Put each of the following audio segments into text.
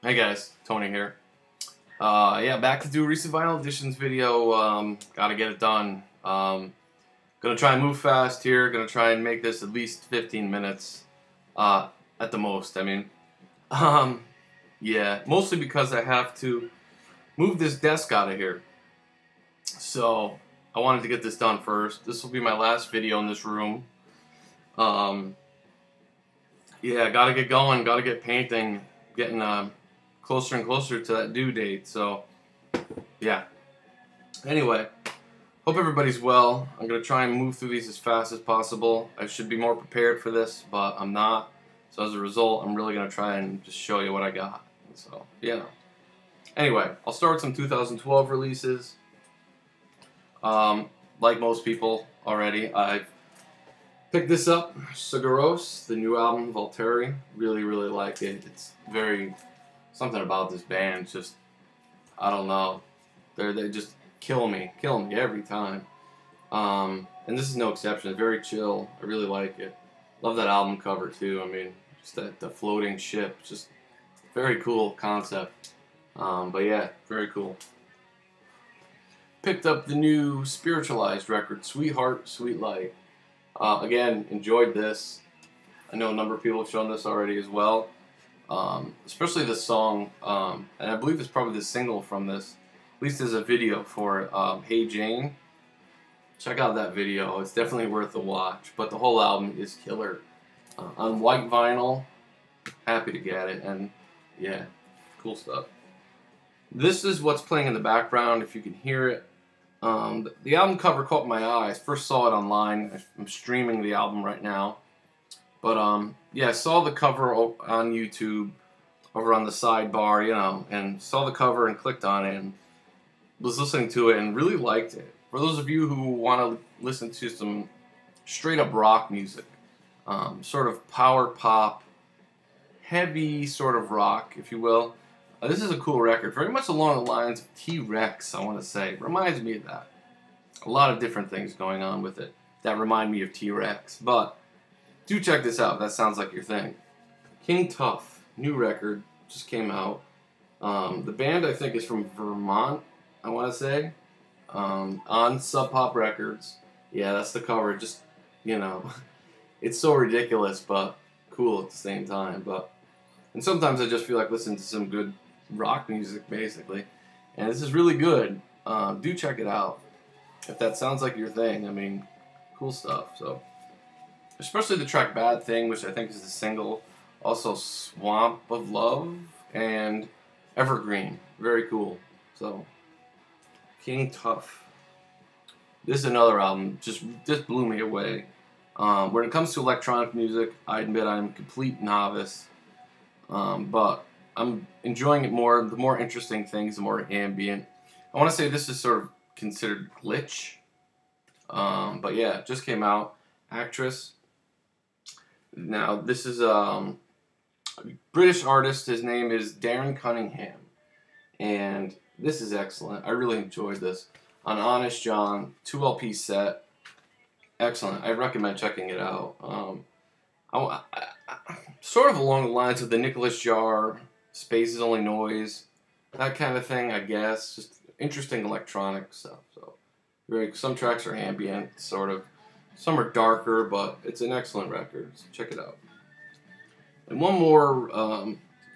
Hey guys, Tony here. Yeah, back to do a recent vinyl editions video. Gotta get it done. Gonna try and move fast here. Gonna try and make this at least 15 minutes, at the most. Um, yeah, mostly because I have to move this desk out of here. So I wanted to get this done first. This will be my last video in this room. Um, yeah, gotta get going. Gotta get painting. Getting closer and closer to that due date. So yeah. Anyway, hope everybody's well. I'm gonna try and move through these as fast as possible. I should be more prepared for this, but I'm not. So as a result, I'm really gonna try and just show you what I got. So yeah. Anyway, I'll start with some 2012 releases. Like most people already, I've picked this up, Sugaros, the new album, Volteri. Really, really like it. It's very, something about this band, just, I don't know. They just kill me every time. And this is no exception. It's very chill. I really like it. Love that album cover too. I mean, just the floating ship, just very cool concept. But yeah, very cool. Picked up the new Spiritualized record, Sweetheart, Sweet Light. Again, enjoyed this. I know a number of people have shown this already as well. Especially this song, and I believe it's probably the single from this. At least there's a video for it, Hey Jane. Check out that video. It's definitely worth a watch. But the whole album is killer. On white vinyl, happy to get it. And yeah, cool stuff. This is what's playing in the background, if you can hear it. The album cover caught my eye. I first saw it online. I'm streaming the album right now. But yeah, I saw the cover on YouTube over on the sidebar, you know, and saw the cover and clicked on it and was listening to it and really liked it. For those of you who want to listen to some straight up rock music, sort of power pop, heavy sort of rock, if you will, this is a cool record. Very much along the lines of T-Rex, I want to say. Reminds me of that. A lot of different things going on with it that remind me of T-Rex. But do check this out if that sounds like your thing. King Tough, new record, just came out. The band, I think, is from Vermont, I want to say. On Sub Pop Records. Yeah, that's the cover. Just, you know, it's so ridiculous, but cool at the same time. And sometimes I just feel like listening to some good rock music, basically. And this is really good. Do check it out if that sounds like your thing. I mean, cool stuff. So, especially the track Bad Thing, which I think is the single. Also Swamp of Love and Evergreen. Very cool. So, King Tough. This is another album. Just blew me away. When it comes to electronic music, I admit I'm a complete novice. But I'm enjoying it more. The more interesting things, the more ambient. I want to say this is sort of considered glitch. But yeah, it just came out. Actress. Now, this is a British artist. His name is Darren Cunningham. And this is excellent. I really enjoyed this. On Honest John, 2 LP set. Excellent. I recommend checking it out. Sort of along the lines of the Nicholas Jar, Space is Only Noise, that kind of thing, I guess. Just interesting electronic stuff. So, some tracks are ambient, sort of. Some are darker, but it's an excellent record. So check it out. And one more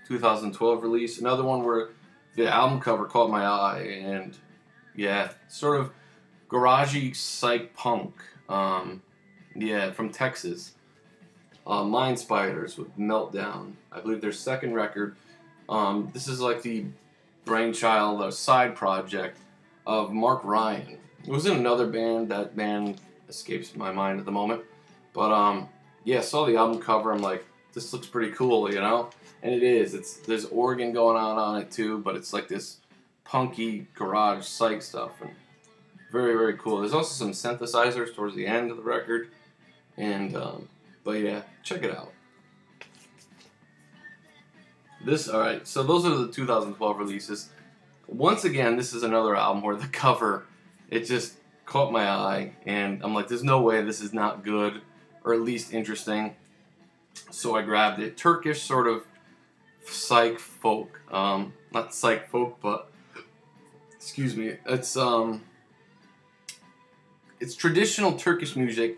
2012 release, another one where the album cover caught my eye, and yeah, sort of garagey psych punk. Yeah, from Texas. Mind Spiders with Meltdown. I believe their second record. This is like the brainchild, a side project of Mark Ryan. It was in another band. That band escapes my mind at the moment. But yeah, saw the album cover. I'm like, this looks pretty cool, you know? And it is. There's organ going on it too, but it's like this punky garage psych stuff. And very, very cool. There's also some synthesizers towards the end of the record. And but yeah, check it out. Alright, so those are the 2012 releases. Once again, this is another album where the cover, it just caught my eye, and I'm like, there's no way this is not good, or at least interesting. So I grabbed it. Turkish sort of psych folk. Not psych folk, but excuse me. It's traditional Turkish music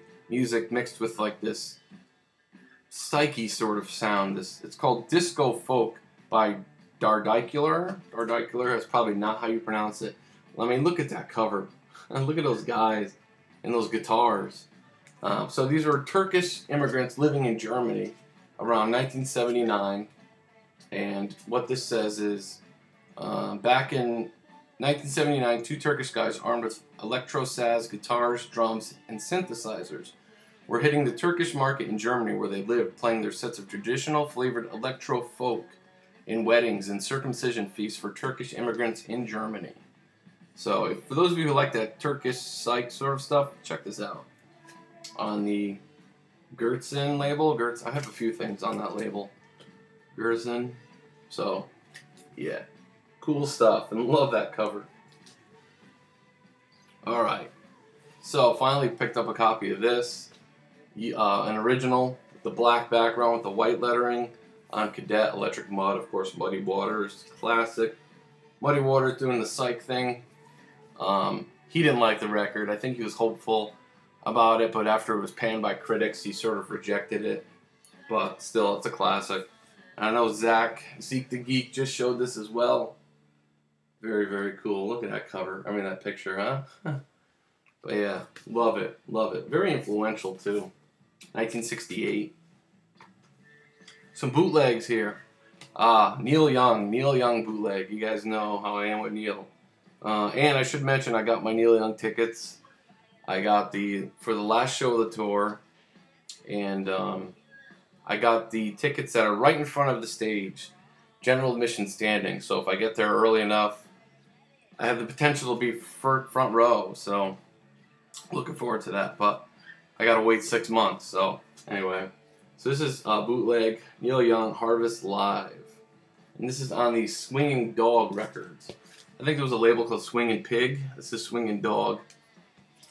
mixed with like this psyche sort of sound. It's called disco folk by Dardicular. Dardicular is probably not how you pronounce it. I mean, look at that cover. Look at those guys and those guitars. So these were Turkish immigrants living in Germany around 1979. And what this says is, back in 1979, two Turkish guys armed with electro-saz, guitars, drums, and synthesizers were hitting the Turkish market in Germany where they lived, playing their sets of traditional flavored electro-folk in weddings and circumcision feasts for Turkish immigrants in Germany. So, for those of you who like that Turkish psych sort of stuff, check this out. On the Gertzen label, I have a few things on that label. Gertzen. So, yeah. Cool stuff, and love that cover. Alright. So, finally picked up a copy of this. An original, with the black background with the white lettering. On Cadet, Electric Mud, of course, Muddy Waters, classic. Muddy Waters doing the psych thing. He didn't like the record. I think he was hopeful about it, but after it was panned by critics, he sort of rejected it. But still, it's a classic. And I know Zeke the Geek just showed this as well. Very, very cool. Look at that cover. I mean, that picture, huh? But yeah, love it. Love it. Very influential, too. 1968. Some bootlegs here. Neil Young bootleg. You guys know how I am with Neil. And I should mention, I got my Neil Young tickets. I got for the last show of the tour. And I got the tickets that are right in front of the stage. General admission standing. So if I get there early enough, I have the potential to be front row. So looking forward to that. But I got to wait 6 months. So anyway. So this is Bootleg, Neil Young, Harvest Live. And this is on the Swinging Dog Records. I think there was a label called Swinging Pig. This is Swinging Dog.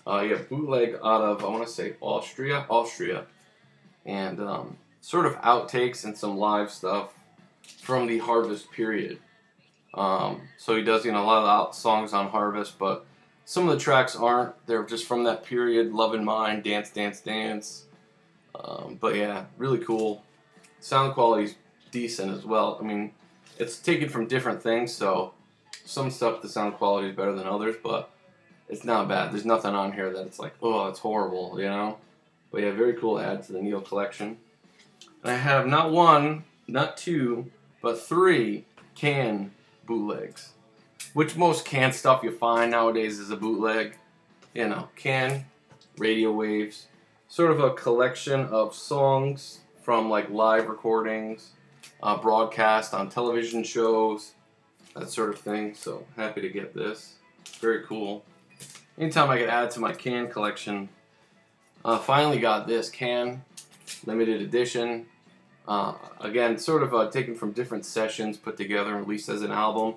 You have Bootleg out of, I want to say, Austria. And sort of outtakes and some live stuff from the Harvest period. So he does, a lot of songs on Harvest, but some of the tracks aren't. They're just from that period, Love in Mind, Dance, Dance, Dance. But yeah, really cool. Sound quality's decent as well. I mean, it's taken from different things, so some stuff the sound quality is better than others, but it's not bad. There's nothing on here that it's like, oh, it's horrible, But yeah, very cool add to the Neil collection. And I have not one, not two, but 3 Can bootlegs. Which most Can stuff you find nowadays is a bootleg. Can, radio waves. Sort of a collection of songs from like live recordings, broadcast on television shows, that sort of thing. So happy to get this. Very cool. Anytime I can add to my Can collection. Finally got this Can limited edition. Again, sort of taken from different sessions, put together and released as an album.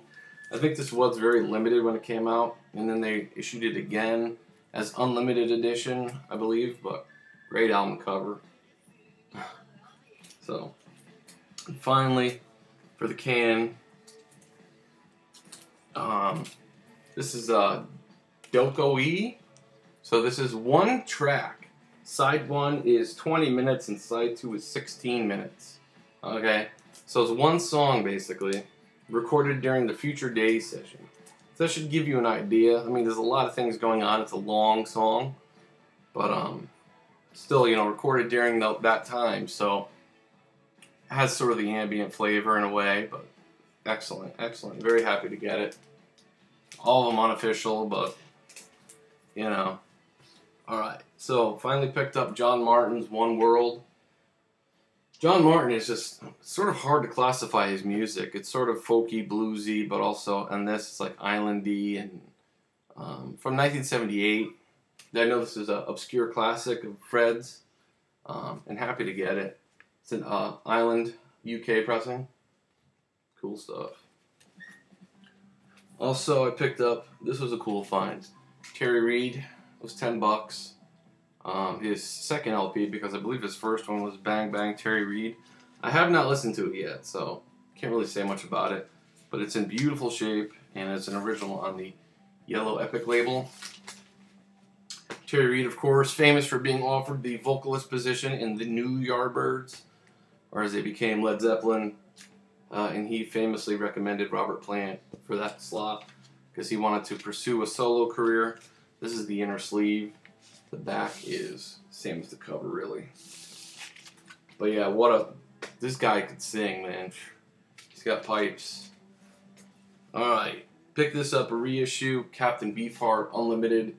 I think this was very limited when it came out, and then they issued it again as unlimited edition, I believe, but great album cover. So, finally, for the Can, this is Doko E. So this is one track. Side 1 is 20 minutes and side 2 is 16 minutes. Okay, so it's one song basically, recorded during the Future Days session. So that should give you an idea. I mean, there's a lot of things going on. It's a long song, but still, recorded during that time. So it has sort of the ambient flavor in a way, but excellent, excellent. Very happy to get it. All of them unofficial, but Alright, so finally picked up John Martin's One World. John Martin is just sort of hard to classify his music. It's sort of folky, bluesy, but also, and this is like islandy, and from 1978. I know this is an obscure classic of Fred's, and happy to get it. It's an Island, UK pressing. Cool stuff. Also, I picked up, this was a cool find. Terry Reid, it was $10. His second LP, because I believe his first one was Bang Bang Terry Reid. I have not listened to it yet, so Can't really say much about it, but it's in beautiful shape, and it's an original on the Yellow Epic label. Terry Reid, of course, famous for being offered the vocalist position in the New Yardbirds, or as they became Led Zeppelin, and he famously recommended Robert Plant for that slot because he wanted to pursue a solo career. This is the inner sleeve. The back is same as the cover, really. But yeah, this guy could sing, man. He's got pipes. All right, pick this up, a reissue, Captain Beefheart, unlimited,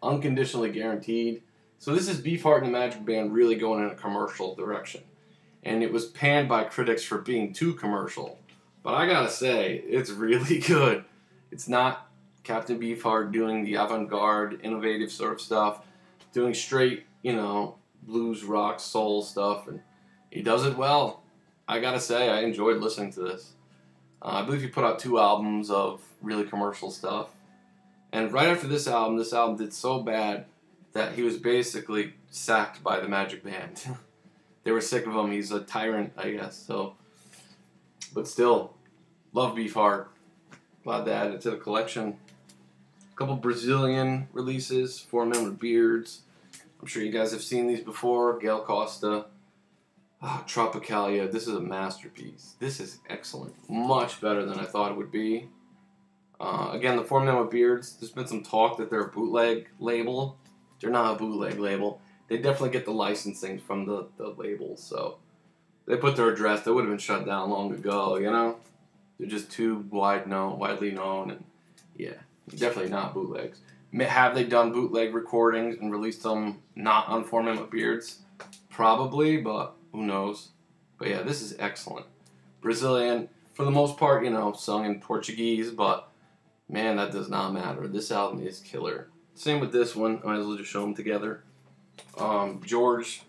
unconditionally guaranteed. So this is Beefheart and the Magic Band really going in a commercial direction. And it was panned by critics for being too commercial. But I gotta say, it's really good. It's not Captain Beefheart doing the avant-garde, innovative sort of stuff, doing straight, blues, rock, soul stuff, and he does it well. I gotta say, I enjoyed listening to this. I believe he put out 2 albums of really commercial stuff. And right after this album did so bad that he was basically sacked by the Magic Band. They were sick of him. He's a tyrant, I guess. So, but still, love Beefheart. Glad to add it to the collection. A couple Brazilian releases, 4 men with beards. I'm sure you guys have seen these before. Gail Costa. Tropicalia. This is a masterpiece. This is excellent. Much better than I thought it would be. Again, the 4 men with beards. There's been some talk that they're a bootleg label. They're not a bootleg label. They definitely get the licensing from the labels, so they put their address. They would have been shut down long ago, They're just too widely known, and yeah, definitely not bootlegs. Have they done bootleg recordings and released them not on 4 men with beards? Probably, but who knows? But yeah, this is excellent. Brazilian, for the most part, sung in Portuguese, but man, that does not matter. This album is killer. Same with this one. I might as well just show them together. George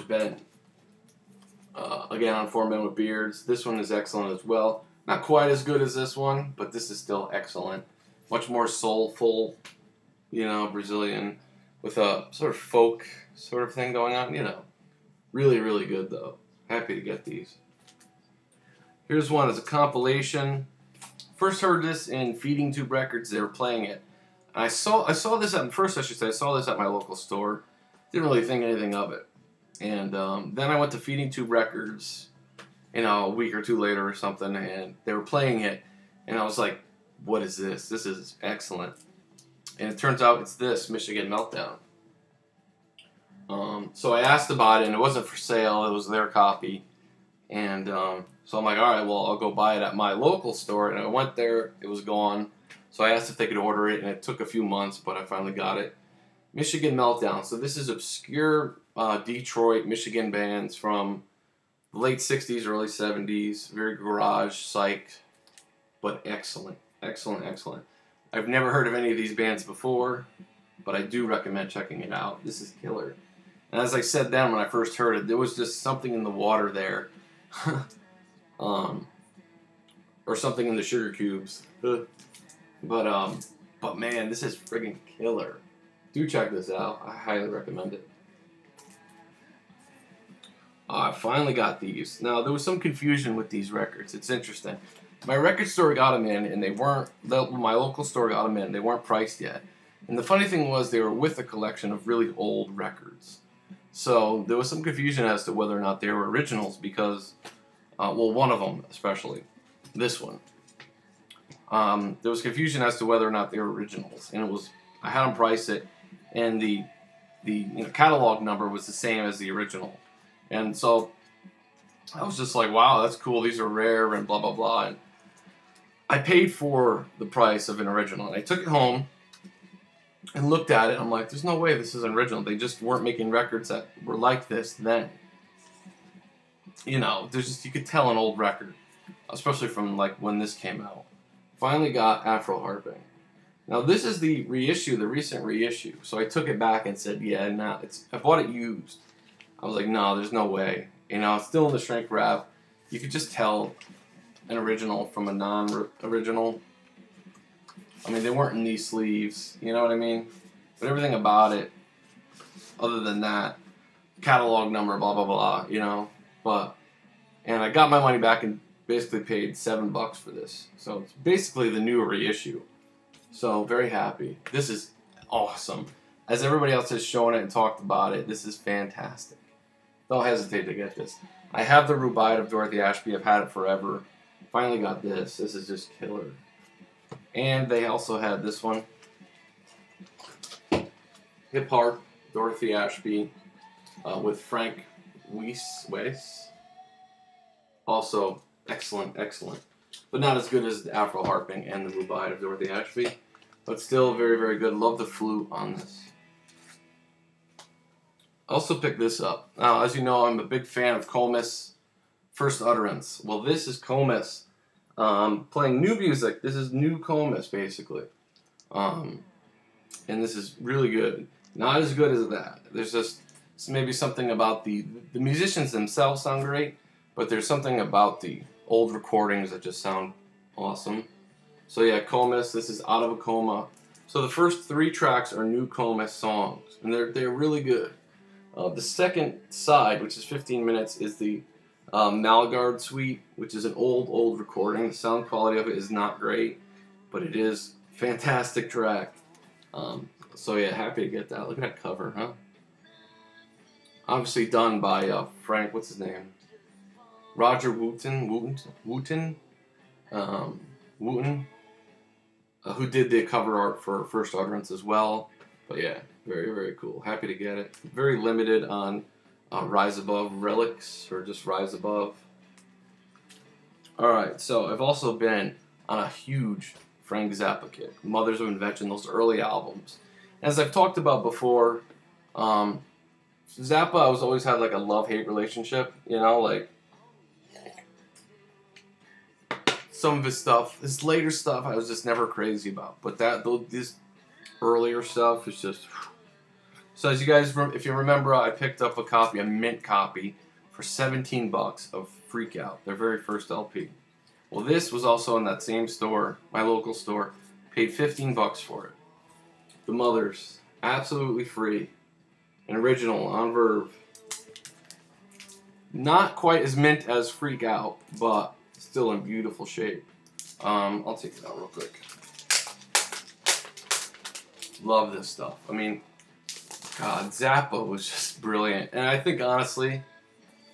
Bennett. Again, on 4 men with beards. This one is excellent as well. Not quite as good as this one, but this is still excellent. Much more soulful, Brazilian, with a sort of folk sort of thing going on, Really, really good, though. Happy to get these. Here's one as a compilation. First heard this in Feeding Tube Records. They were playing it. And I saw this at I saw this at my local store. Didn't really think anything of it. And then I went to Feeding Tube Records, a week or 2 later or something, and they were playing it. And I was like, what is this? This is excellent. And it turns out it's this, Michigan Meltdown. So I asked about it, and it wasn't for sale. It was their copy. And so I'm like, all right, well, I'll go buy it at my local store. And I went there. It was gone. So I asked if they could order it, and it took a few months, but I finally got it. Michigan Meltdown. So this is obscure Detroit, Michigan bands from the late 60s, early 70s. Very garage, psych, but excellent. Excellent, excellent. I've never heard of any of these bands before, but I do recommend checking it out. This is killer. And as I said then when I first heard it, there was just something in the water there. Or something in the sugar cubes. But man, this is friggin' killer. Do check this out. I highly recommend it. I finally got these. Now, there was some confusion with these records. It's interesting. My record store got them in, and they weren't... My local store got them in. They weren't priced yet. And the funny thing was, they were with a collection of really old records. So, there was some confusion as to whether or not they were originals because... one of them, especially. This one. There was confusion as to whether or not they were originals. And it was... I had them price it, and the catalog number was the same as the original. And so I was just like, wow, that's cool. These are rare and blah, blah, blah. And I paid for the price of an original. And I took it home and looked at it. I'm like, there's no way this is an original. They just weren't making records that were like this then. There's just, you could tell an old record, especially from like when this came out. Finally got Afro Harping. Now this is the reissue, the recent reissue. So I took it back and said, yeah, no, I bought it used. I was like, no, there's no way. It's still in the shrink wrap. You could just tell an original from a non-original. I mean, they weren't in these sleeves, you know what I mean? But everything about it, other than that, catalog number, blah, blah, blah, But And I got my money back and basically paid $7 for this. So it's basically the new reissue. So very happy. This is awesome. As everybody else has shown it and talked about it, this is fantastic. Don't hesitate to get this. I have the Rhubarb of Dorothy Ashby. I've had it forever. Finally got this. This is just killer. And they also had this one. Hip Hop, Dorothy Ashby, with Frank Weiss. Also excellent, excellent. But not as good as the Afro Harping and the Rhubarb of Dorothy Ashby. But still very, very good. Love the flute on this. Also picked this up. Now, as you know, I'm a big fan of Comus First Utterance. Well, this is Comus playing new music. This is new Comus, basically. And this is really good. Not as good as that. There's just maybe something about the musicians themselves sound great, but there's something about the old recordings that just sound awesome. So yeah, Comus, this is Out of a Coma. So the first 3 tracks are new Comus songs, and they're really good. The second side, which is 15 minutes, is the Malgard Suite, which is an old recording. The sound quality of it is not great, but it is a fantastic track. So yeah, happy to get that. Look at that cover, huh? Obviously done by Frank, what's his name? Roger Wooten, who did the cover art for First Utterance as well. But yeah, very, very cool. Happy to get it. Very limited on Rise Above relics, or just Rise Above. Alright, so I've also been on a huge Frank Zappa kick. Mothers of Invention, those early albums. As I've talked about before, Zappa, I was always had like a love-hate relationship, you know, like some of his stuff, his later stuff, I was just never crazy about. But this earlier stuff is just. So as you guys, if you remember, I picked up a mint copy, for $17 of Freak Out, their very first LP. Well, this was also in that same store, my local store. Paid $15 for it. The Mothers, absolutely free, an original on Verve. Not quite as mint as Freak Out, but still in beautiful shape. I'll take it out real quick. Love this stuff. I mean, God, Zappa was just brilliant. And I think, honestly,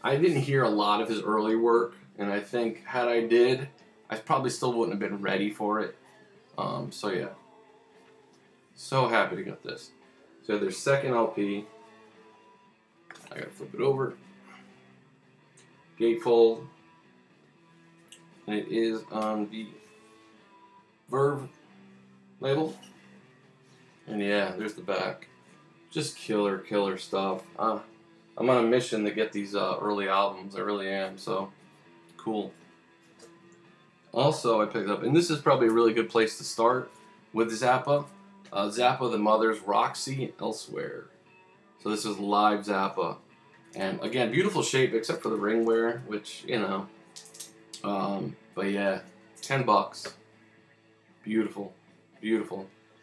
I didn't hear a lot of his early work. And I think, had I did, I probably still wouldn't have been ready for it. So, yeah. So happy to get this. So, their second LP. I gotta flip it over. Gatefold. And it is on the Verve label. And yeah, there's the back. Just killer stuff. I'm on a mission to get these early albums. I really am. So cool. Also, I picked up, and this is probably a really good place to start with Zappa. Zappa, the Mothers, Roxy, and Elsewhere. So this is live Zappa, and again, beautiful shape except for the ring wear, which you know. But yeah, $10. Beautiful,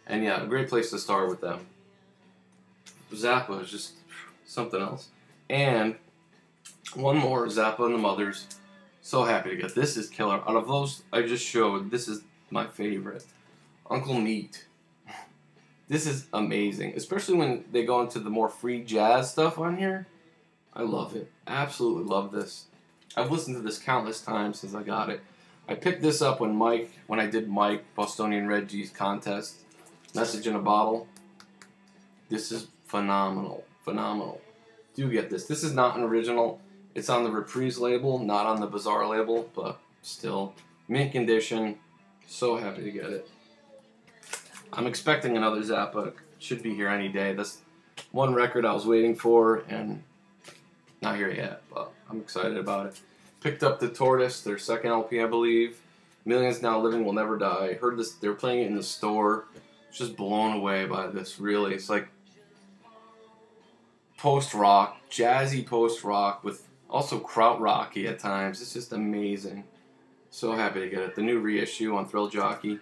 and yeah, a great place to start with them. Zappa is just something else. And one more, Zappa and the Mothers. So happy to get this. Is killer. Out of those I just showed, this is my favorite. Uncle Neat. This is amazing, especially when they go into the more free jazz stuff on here. I love it. Absolutely love this. I've listened to this countless times since I got it. I picked this up when I did Mike Bostonian Reggie's contest, Message in a Bottle. This is phenomenal. Do get this. This is not an original. It's on the Reprise label, not on the Bazaar label, but still, mint condition. So happy to get it. I'm expecting another Zappa. Should be here any day. That's one record I was waiting for, and not here yet, but I'm excited about it. Picked up the Tortoise, their second LP, I believe. Millions Now Living Will Never Die. Heard this. They were playing it in the store. Just blown away by this. Really, it's like post-rock, jazzy post-rock with also krautrocky at times. It's just amazing. So happy to get it. The new reissue on Thrill Jockey.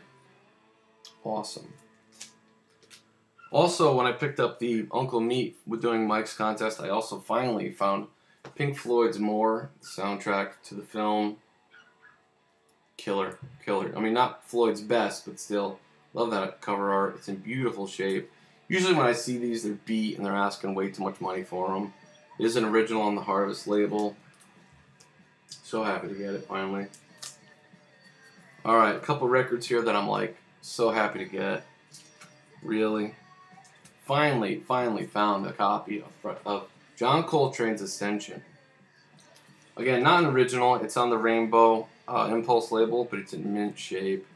Awesome. Also, when I picked up the Uncle Meat with doing Mike's contest, I also finally found Pink Floyd's More, soundtrack to the film. Killer, killer. I mean, not Floyd's best, but still, love that cover art. It's in beautiful shape. Usually when I see these, they're beat and they're asking way too much money for them. It is an original on the Harvest label. So happy to get it finally. Alright, a couple records here that I'm like so happy to get. Really. Finally found a copy of John Coltrane's Ascension. Again, not an original. It's on the Rainbow Impulse label, but it's in mint shape.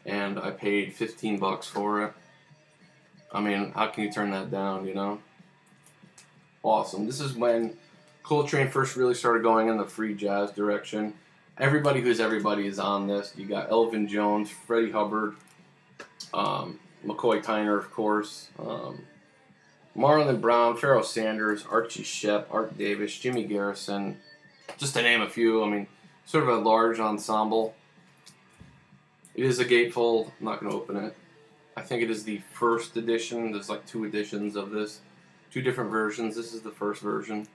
And I paid 15 bucks for it. I mean, how can you turn that down, you know? Awesome. This is when Coltrane first really started going in the free jazz direction. Everybody who's everybody is on this. You got Elvin Jones, Freddie Hubbard, McCoy Tyner, of course, Marlon Brown, Pharoah Sanders, Archie Shepp, Art Davis, Jimmy Garrison, just to name a few. I mean, sort of a large ensemble. It is a gatefold. I'm not going to open it. I think it is the first edition. There's like 2 editions of this. 2 different versions. This is the first version.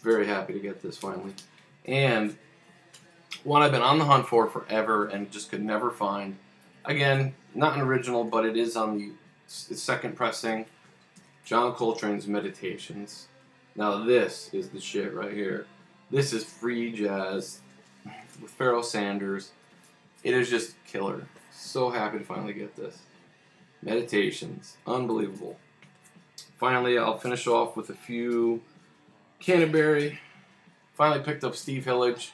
Very happy to get this finally. And one I've been on the hunt for forever and just could never find. Again, not an original, but it is on the second pressing. John Coltrane's Meditations. Now this is the shit right here. This is free jazz with Pharoah Sanders. It is just killer. So happy to finally get this. Meditations. Unbelievable. Finally, I'll finish off with a few Canterbury. Finally picked up Steve Hillage,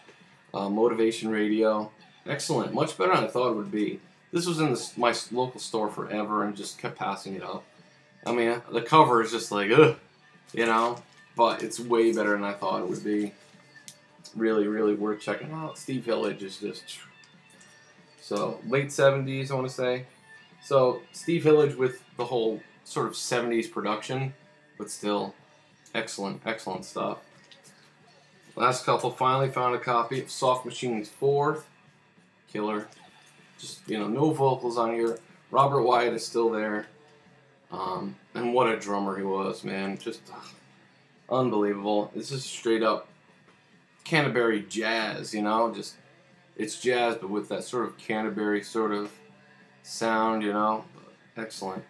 Motivation Radio. Excellent. Much better than I thought it would be. This was in my local store forever and just kept passing it up. I mean, the cover is just like, ugh, you know? But it's way better than I thought it would be. Really, really worth checking out. Steve Hillage is just... So, late 70s, I want to say. So, Steve Hillage with the whole sort of 70s production, but still excellent, excellent stuff. Last couple, finally found a copy of Soft Machines 4. Killer. Just, you know, no vocals on here. Robert Wyatt is still there. And what a drummer he was, man. Just unbelievable. This is straight up Canterbury jazz, you know? Just, it's jazz, but with that sort of Canterbury sort of sound, you know? Excellent.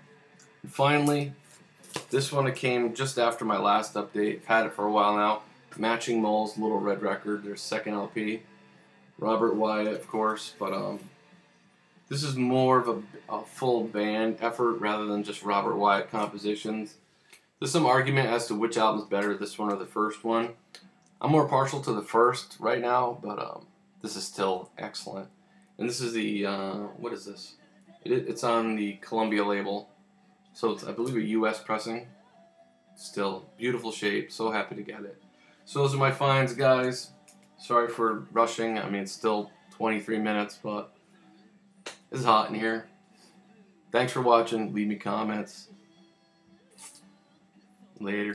And finally, this one came just after my last update. I've had it for a while now. Matching Moles, Little Red Record, their second LP. Robert Wyatt, of course, but this is more of a full band effort rather than just Robert Wyatt compositions. There's some argument as to which album's better, this one or the first one. I'm more partial to the first right now, but this is still excellent. And this is the, what is this? It's on the Columbia label, so it's, I believe, a US pressing. Still, beautiful shape, so happy to get it. So those are my finds, guys. Sorry for rushing. I mean, it's still 23 minutes, but it's hot in here. Thanks for watching. Leave me comments. Later.